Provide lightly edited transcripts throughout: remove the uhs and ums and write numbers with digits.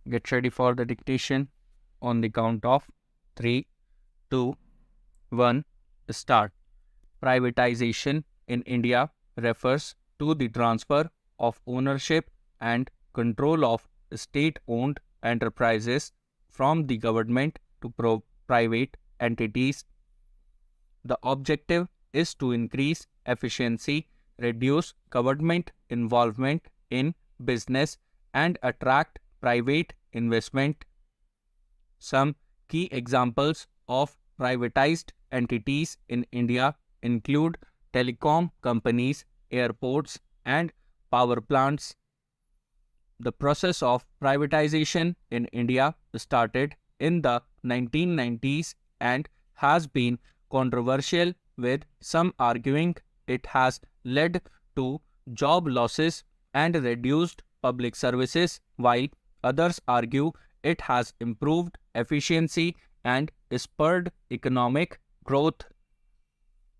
Get ready for the dictation on the count of 3, 2, 1. Start. Privatization in India refers to the transfer of ownership and control of state-owned enterprises from the government to private entities. The objective is to increase efficiency, reduce government involvement in business, and attract private investment. Some key examples of privatized entities in India include telecom companies, airports, and power plants. The process of privatization in India started in the 1990s and has been controversial, with some arguing it has led to job losses and reduced public services, while others argue it has improved efficiency and spurred economic growth.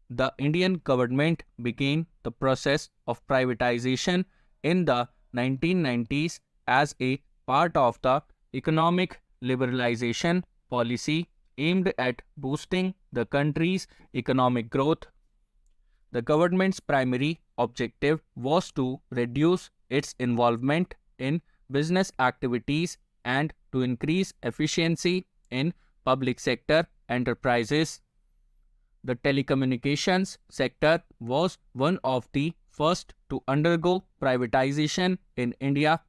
The Indian government began the process of privatization in the 1990s as a part of the economic liberalization policy aimed at boosting the country's economic growth. The government's primary objective was to reduce its involvement in business activities and to increase efficiency in public sector enterprises. The telecommunications sector was one of the first to undergo privatization in India.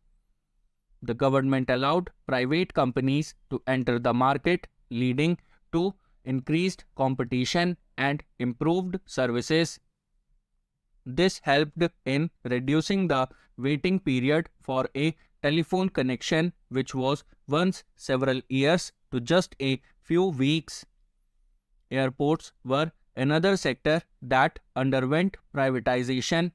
The government allowed private companies to enter the market, leading to increased competition and improved services. This helped in reducing the waiting period for a telephone connection, which was once several years, to just a few weeks. Airports were another sector that underwent privatization.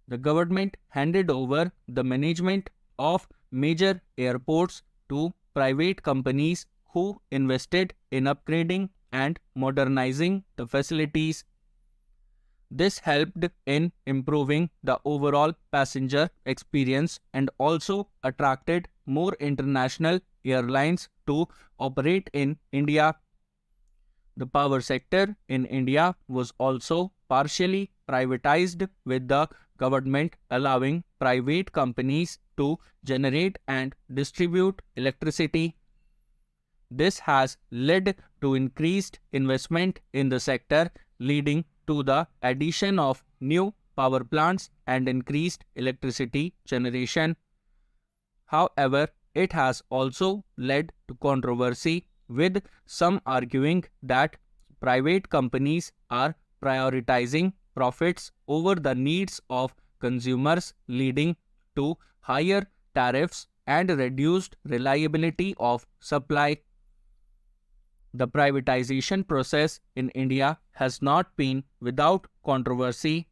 The government handed over the management of major airports to private companies who invested in upgrading and modernizing the facilities. This helped in improving the overall passenger experience and also attracted more international airlines to operate in India. The power sector in India was also partially privatized, with the government allowing private companies to generate and distribute electricity. This has led to increased investment in the sector, leading to the addition of new power plants and increased electricity generation. However, it has also led to controversy, with some arguing that private companies are prioritizing profits over the needs of consumers, leading to higher tariffs and reduced reliability of supply. The privatization process in India has not been without controversy.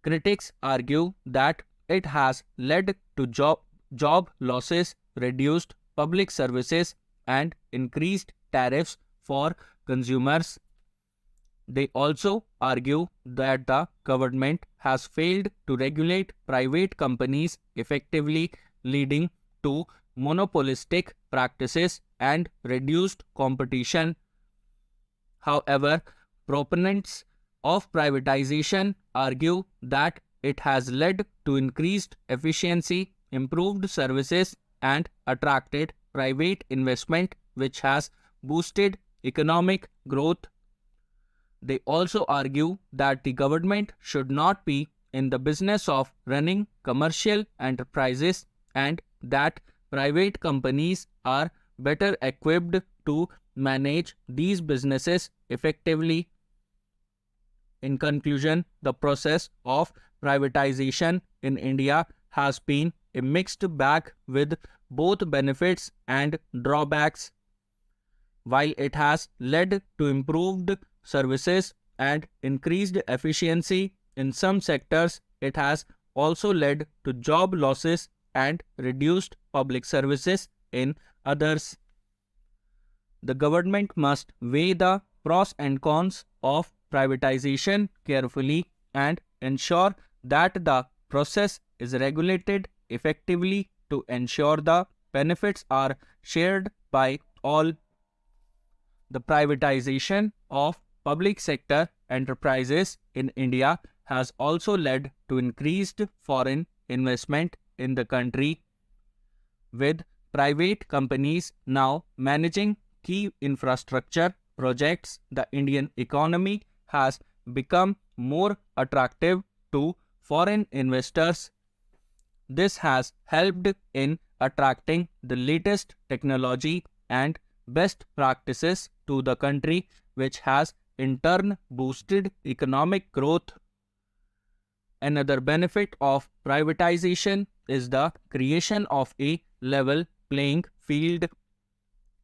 Critics argue that it has led to job losses, reduced public services, and increased tariffs for consumers. They also argue that the government has failed to regulate private companies effectively, leading to monopolistic practices and reduced competition. However, proponents of privatization argue that it has led to increased efficiency, improved services, and attracted private investment, which has boosted economic growth. They also argue that the government should not be in the business of running commercial enterprises and that private companies are better equipped to manage these businesses effectively. In conclusion, the process of privatization in India has been a mixed bag with both benefits and drawbacks. While it has led to improved services and increased efficiency in some sectors, it has also led to job losses and reduced public services in others. The government must weigh the pros and cons of privatization carefully and ensure that the process is regulated effectively to ensure the benefits are shared by all. The privatization of public sector enterprises in India has also led to increased foreign investment in the country, with private companies now managing key infrastructure projects. The Indian economy has become more attractive to foreign investors. This has helped in attracting the latest technology and best practices to the country, which has in turn boosted economic growth. Another benefit of privatization is the creation of a level playing field.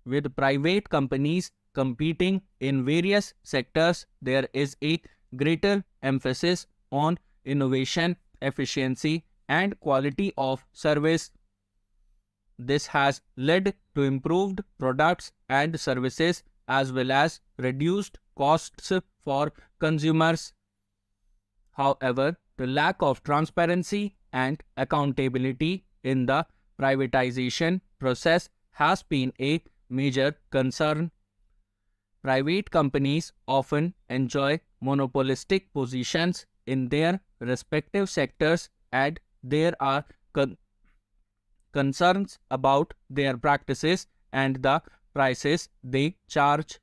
With private companies competing in various sectors, there is a greater emphasis on innovation, efficiency, and quality of service. This has led to improved products and services as well as reduced costs for consumers. However, the lack of transparency and accountability in the privatization process has been a major concern. Private companies often enjoy monopolistic positions in their respective sectors, and there are concerns about their practices and the prices they charge.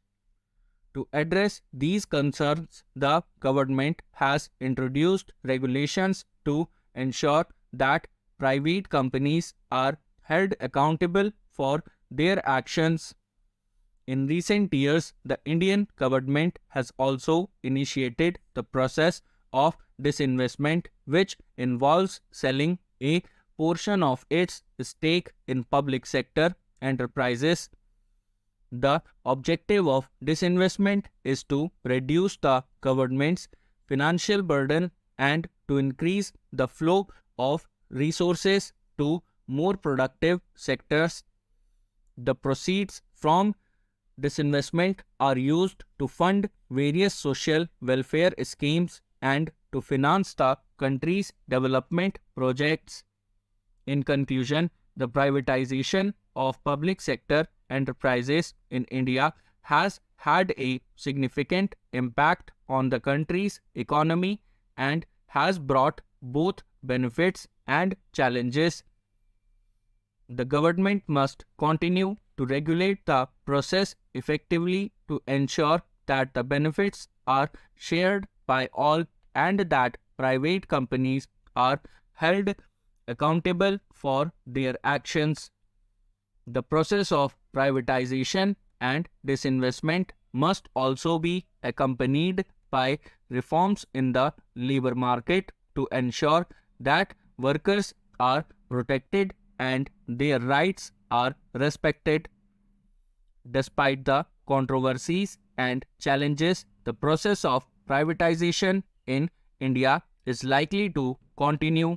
To address these concerns, the government has introduced regulations to ensure that private companies are held accountable for their actions. In recent years, the Indian government has also initiated the process of disinvestment, which involves selling a portion of its stake in public sector enterprises. The objective of disinvestment is to reduce the government's financial burden and to increase the flow of resources to more productive sectors. The proceeds from disinvestment are used to fund various social welfare schemes and to finance the country's development projects. In conclusion, the privatization of public sector enterprises in India has had a significant impact on the country's economy and has brought both benefits and challenges. The government must continue to regulate the process effectively to ensure that the benefits are shared by all and that private companies are held accountable for their actions. The process of privatization and disinvestment must also be accompanied by reforms in the labor market to ensure that workers are protected and their rights are respected. Despite the controversies and challenges, the process of privatization in India is likely to continue.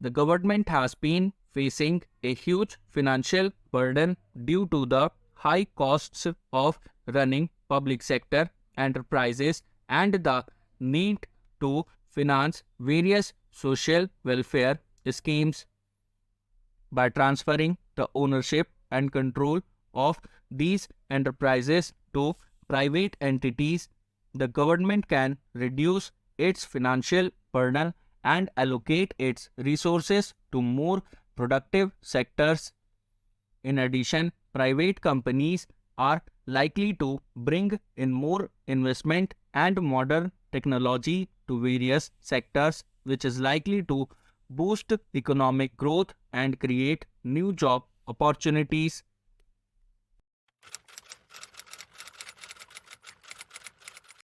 The government has been facing a huge financial burden due to the high costs of running public sector enterprises and the need to finance various social welfare schemes. By transferring the ownership and control of these enterprises to private entities, the government can reduce its financial burden and allocate its resources to more productive sectors. In addition, private companies are likely to bring in more investment and modern technology to various sectors, which is likely to boost economic growth and create new job opportunities.